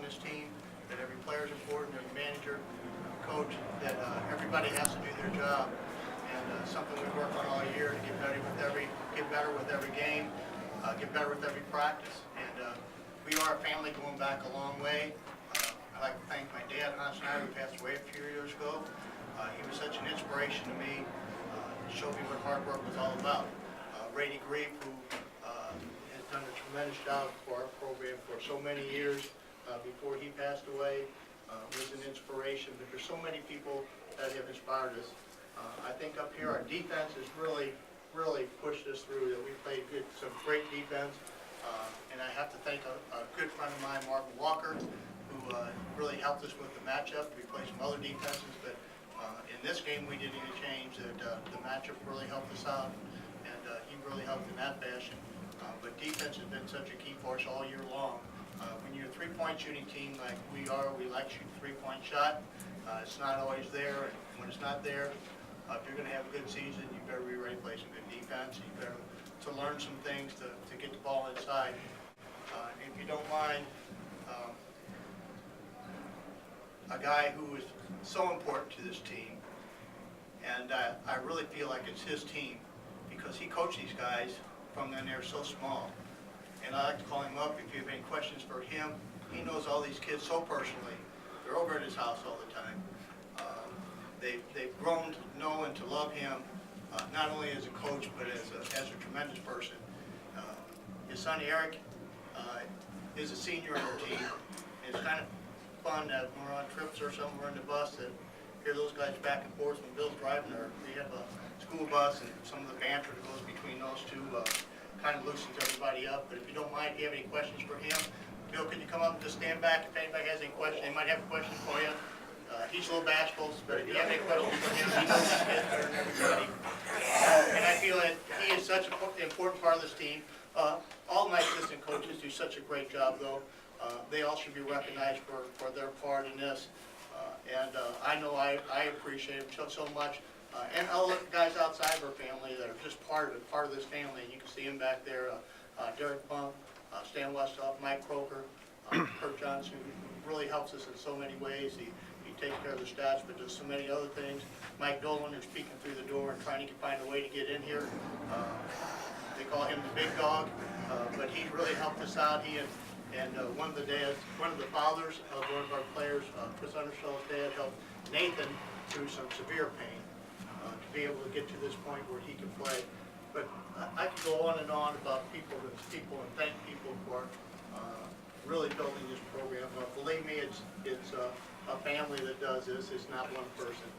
this team, that every player is important, every manager, coach, that everybody has to do their job. And something we work on all year to get better with every game, get better with every practice. And we are a family going back a long way. I'd like to thank my dad, Hans Neier, who passed away a few years ago. He was such an inspiration to me. Showed me what hard work was all about. Brady Grief, who has done a tremendous job for our program for so many years before he passed away, was an inspiration. But there's so many people that have inspired us. I think up here our defense has really pushed us through. That we played some great defense. And I have to thank a good friend of mine, Martin Walker, who really helped us with the matchup. We played some other defenses, but in this game we didn't even change. The matchup really helped us out, and he really helped in that fashion. But defense has been such a key for us all year long. When you're a three-point shooting team like we are, we like shooting three-point shot. It's not always there, and when it's not there, if you're going to have a good season, you better be ready to play some good defense. You better to learn some things to get the ball inside. If you don't mind, a guy who is so important to this team, and I really feel like it's his team because he coached these guys from when they're so small. And I like to call him up if you have any questions for him. He knows all these kids so personally. They're over at his house all the time. They've grown to know and to love him, not only as a coach, but as a tremendous person. His son Eric is a senior on our team. It's kind of fun that when we're on trips or something, we're in the bus, to hear those guys back and forth when Bill's driving. We have a school bus, and some of the banter that goes between those two kind of loosens everybody up. But if you don't mind, if you have any questions for him, Bill, can you come up and just stand back if anybody has any questions? They might have a question for you. He's a little bashful, but if you have any questions for him, he knows his kids better than everybody. And I feel that he is such an important part of this team. All my assistant coaches do such a great job, though. They all should be recognized for their part in this. And I know I appreciate them so much. And all the guys outside of our family that are just part of this family. You can see them back there. Derek Bunk, Stan Westhoff, Mike Croker, Kurt Johnson, who really helps us in so many ways. He takes care of the stats, but does so many other things. Mike Dolan, who's peeking through the door and trying to find a way to get in here. They call him the big dog, but he really helped us out. He and one of the fathers of one of our players, Chris Undershaw's dad, helped Nathan through some severe pain to be able to get to this point where he can play. But I could go on and on about people and thank people for really building this program. Believe me, it's a family that does this. It's not one person.